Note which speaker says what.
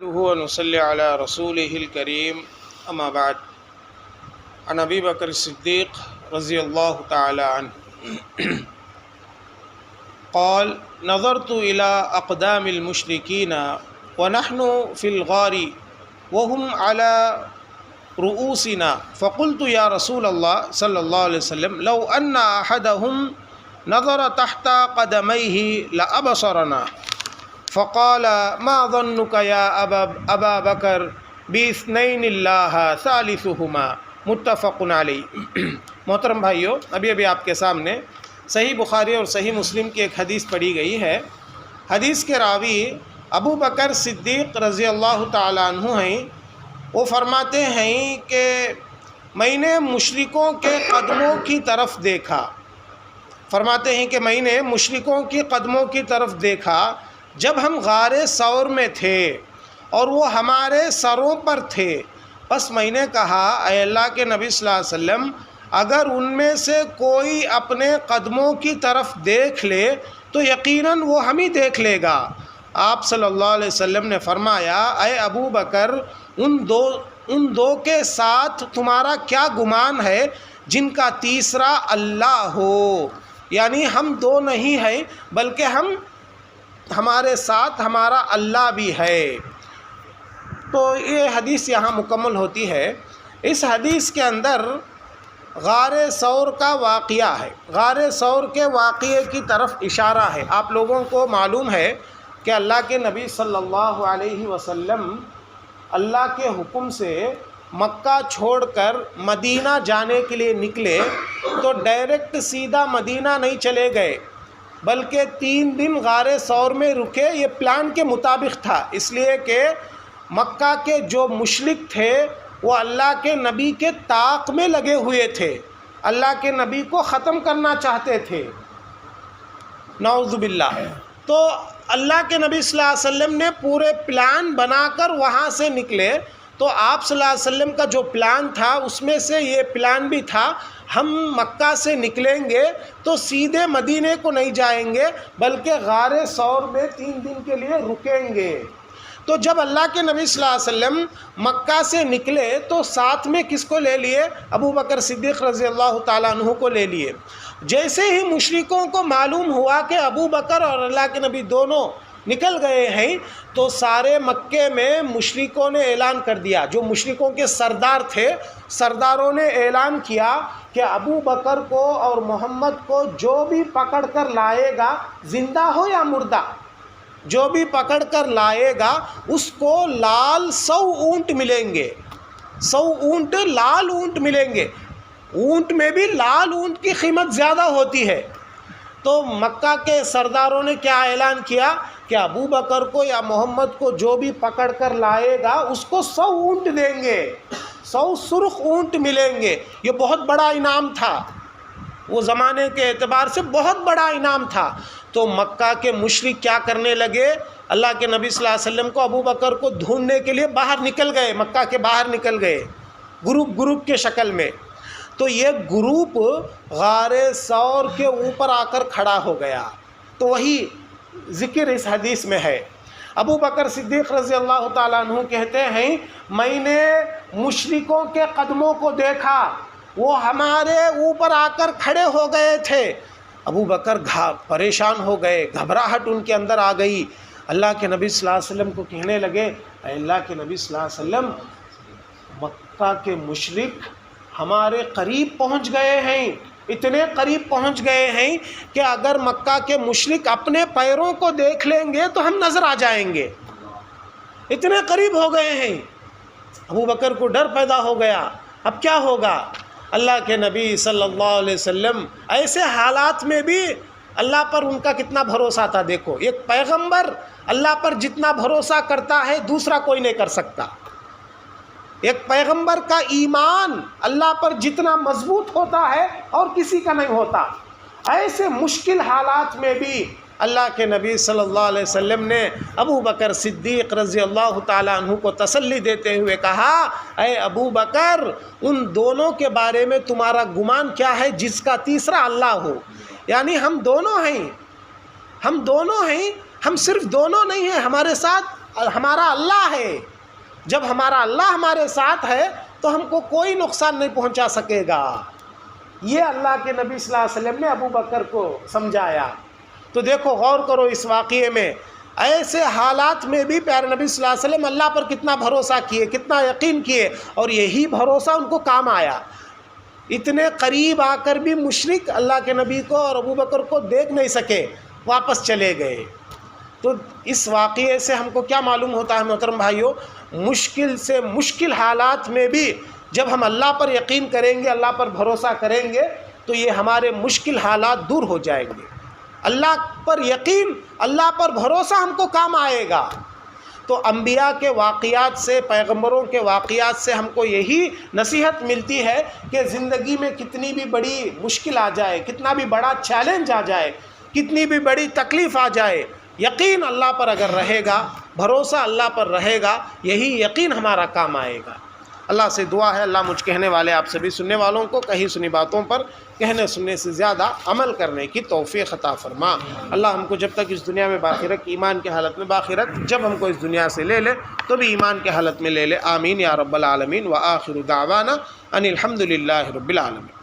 Speaker 1: ونصلي على رسوله الكريم أما بعد عن أبي بكر الصديق رضي الله تعالى عنه قال نظرت إلى أقدام المشركين ونحن في الغار وهم على رؤوسنا فقلت يا رسول الله صلى الله عليه وسلم لو أن أحدهم نظر تحت قدميه لأبصرنا فقال ما ظنك يا أبا بكر باثنين الله ثالثهما متفق علیہ۔ محترم بھائیو، ابھی آپ کے سامنے صحیح بخاری اور صحیح مسلم کی ایک حدیث پڑھی گئی ہے۔ حدیث کے راوی ابو بکر صدیق رضی اللہ تعالیٰ عنہ ہیں۔ وہ فرماتے ہیں کہ میں نے مشرکوں کے قدموں کی طرف دیکھا۔ فرماتے ہیں کہ میں نے مشرکوں کی قدموں کی طرف دیکھا جب ہم غار ثور میں تھے اور وہ ہمارے سروں پر تھے۔ بس میں نے کہا اے اللہ کے نبی صلی اللہ علیہ وسلم، اگر ان میں سے کوئی اپنے قدموں کی طرف دیکھ لے تو یقیناً وہ ہم ہی دیکھ لے گا۔ آپ صلی اللہ علیہ وسلم نے فرمایا اے ابو بکر، ان دو کے ساتھ تمہارا کیا گمان ہے جن کا تیسرا اللہ ہو؟ یعنی ہم دو نہیں ہیں بلکہ ہمارے ساتھ ہمارا اللہ بھی ہے۔ تو یہ حدیث یہاں مکمل ہوتی ہے۔ اس حدیث کے اندر غار ثور کا واقعہ ہے، غار ثور کے واقعے کی طرف اشارہ ہے۔ آپ لوگوں کو معلوم ہے کہ اللہ کے نبی صلی اللہ علیہ وسلم اللہ کے حکم سے مکہ چھوڑ کر مدینہ جانے کے لیے نکلے تو ڈائریکٹ سیدھا مدینہ نہیں چلے گئے بلکہ 3 دن غار ثور میں رکے۔ یہ پلان کے مطابق تھا، اس لیے کہ مکہ کے جو مشرک تھے وہ اللہ کے نبی کے طاق میں لگے ہوئے تھے، اللہ کے نبی کو ختم کرنا چاہتے تھے، نعوذ باللہ۔ تو اللہ کے نبی صلی اللہ علیہ وسلم نے پورے پلان بنا کر وہاں سے نکلے۔ تو آپ صلی اللہ علیہ وسلم کا جو پلان تھا اس میں سے یہ پلان بھی تھا، ہم مکہ سے نکلیں گے تو سیدھے مدینے کو نہیں جائیں گے بلکہ غار ثور میں 3 دن کے لیے رکیں گے۔ تو جب اللہ کے نبی صلی اللہ علیہ وسلم مکہ سے نکلے تو ساتھ میں کس کو لے لیے؟ ابو بکر صدیق رضی اللہ تعالیٰ عنہ کو لے لیے۔ جیسے ہی مشرکوں کو معلوم ہوا کہ ابو بکر اور اللہ کے نبی دونوں نکل گئے ہیں تو سارے مکے میں مشرکوں نے اعلان کر دیا، جو مشرکوں کے سردار تھے سرداروں نے اعلان کیا کہ ابو بکر کو اور محمد کو جو بھی پکڑ کر لائے گا، زندہ ہو یا مردہ، جو بھی پکڑ کر لائے گا اس کو لال 100 اونٹ ملیں گے، 100 اونٹ لال اونٹ ملیں گے۔ اونٹ میں بھی لال اونٹ کی قیمت زیادہ ہوتی ہے۔ تو مکہ کے سرداروں نے کیا اعلان کیا کہ ابو بکر کو یا محمد کو جو بھی پکڑ کر لائے گا اس کو 100 اونٹ دیں گے، 100 سرخ اونٹ ملیں گے۔ یہ بہت بڑا انعام تھا، وہ زمانے کے اعتبار سے بہت بڑا انعام تھا۔ تو مکہ کے مشرک کیا کرنے لگے؟ اللہ کے نبی صلی اللہ علیہ وسلم کو ابو بکر کو ڈھونڈنے کے لیے باہر نکل گئے، مکہ کے باہر نکل گئے گروپ کے شکل میں۔ تو یہ گروپ غار ثور کے اوپر آ کر کھڑا ہو گیا۔ تو وہی ذکر اس حدیث میں ہے۔ ابو بکر صدیق رضی اللہ تعالیٰ عنہ کہتے ہیں میں نے مشرکوں کے قدموں کو دیکھا، وہ ہمارے اوپر آ کر کھڑے ہو گئے تھے۔ ابو بکر پریشان ہو گئے، گھبراہٹ ان کے اندر آ گئی۔ اللہ کے نبی صلی اللہ علیہ وسلم کو کہنے لگے اے اللہ کے نبی صلی اللہ علیہ وسلم، مکہ کے مشرک ہمارے قریب پہنچ گئے ہیں، اتنے قریب پہنچ گئے ہیں کہ اگر مکہ کے مشرک اپنے پیروں کو دیکھ لیں گے تو ہم نظر آ جائیں گے، اتنے قریب ہو گئے ہیں۔ ابو بکر کو ڈر پیدا ہو گیا، اب کیا ہوگا؟ اللہ کے نبی صلی اللہ علیہ وسلم ایسے حالات میں بھی اللہ پر ان کا کتنا بھروسہ تھا۔ دیکھو، ایک پیغمبر اللہ پر جتنا بھروسہ کرتا ہے دوسرا کوئی نہیں کر سکتا۔ ایک پیغمبر کا ایمان اللہ پر جتنا مضبوط ہوتا ہے اور کسی کا نہیں ہوتا۔ ایسے مشکل حالات میں بھی اللہ کے نبی صلی اللہ علیہ وسلم نے ابو بکر صدیق رضی اللہ تعالیٰ عنہ کو تسلی دیتے ہوئے کہا اے ابو بکر، ان دونوں کے بارے میں تمہارا گمان کیا ہے جس کا تیسرا اللہ ہو؟ یعنی ہم دونوں ہیں، ہم صرف دونوں نہیں ہیں، ہمارے ساتھ ہمارا اللہ ہے. جب ہمارا اللہ ہمارے ساتھ ہے تو ہم کو کوئی نقصان نہیں پہنچا سکے گا. یہ اللہ کے نبی صلی اللہ علیہ وسلم نے ابو بکر کو سمجھایا. تو دیکھو غور کرو اس واقعے میں، ایسے حالات میں بھی پیارے نبی صلی اللہ علیہ وسلم اللہ پر کتنا بھروسہ کیے، کتنا یقین کیے، اور یہی بھروسہ ان کو کام آیا. اتنے قریب آ کر بھی مشرک اللہ کے نبی کو اور ابو بکر کو دیکھ نہیں سکے، واپس چلے گئے. تو اس واقعے سے ہم کو کیا معلوم ہوتا ہے محترم بھائیوں، مشکل سے مشکل حالات میں بھی جب ہم اللہ پر یقین کریں گے، اللہ پر بھروسہ کریں گے، تو یہ ہمارے مشکل حالات دور ہو جائیں گے. اللہ پر یقین، اللہ پر بھروسہ ہم کو کام آئے گا. تو انبیاء کے واقعات سے، پیغمبروں کے واقعات سے ہم کو یہی نصیحت ملتی ہے کہ زندگی میں کتنی بھی بڑی مشکل آ جائے، کتنا بھی بڑا چیلنج آ جائے، کتنی بھی بڑی تکلیف آ جائے، یقین اللہ پر اگر رہے گا، بھروسہ اللہ پر رہے گا، یہی یقین ہمارا کام آئے گا. اللہ سے دعا ہے اللہ مجھ کہنے والے آپ سبھی سننے والوں کو کہی سنی باتوں پر کہنے سننے سے زیادہ عمل کرنے کی توفیق عطا فرما. اللہ ہم کو جب تک اس دنیا میں باقی رکھ، ایمان کی حالت میں باقی رکھ، جب ہم کو اس دنیا سے لے لے تو بھی ایمان کی حالت میں لے لے. آمین یا رب العالمین. وآخر دعوانا ان الحمد للہ رب العالمین.